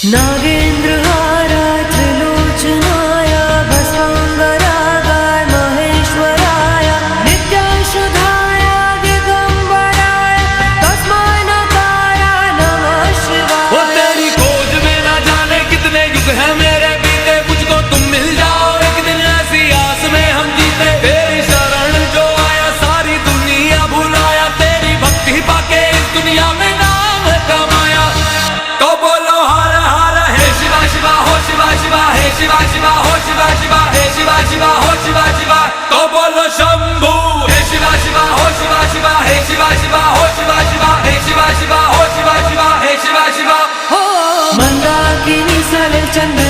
नागेन्द्रहाराय त्रिलोचनाय भस्मांगरागाय महेश्वराय नित्याशुधाय दिगंबराय तस्मै नकाराय नमः शिवाय। वो तेरी खोज में ना जाने कितने युग हैं मेरे बीते, मुझको तुम मिल जाओ एक दिन ऐसी आस में हम जीते। तेरी शरण जो आया सारी दुनिया भुलाया, तेरी भक्ति पाके इस दुनिया में नाम कमाया। तो बोलो हर हर हे शिवा शिवा हो शिवा शिवा हे शिवा शिवा हो शिवा शिवा हे शिवा शिवा हो शिवा शिवा। तो बोलो शंभू हे शिवा शिवा हो शिवा शिवा हे शिवा शिवा हो शिवा शिवा हे शिवा शिवा हो शिवा शिवा हे शिवा शिवा। मंदाकिनी सलिल चंद्र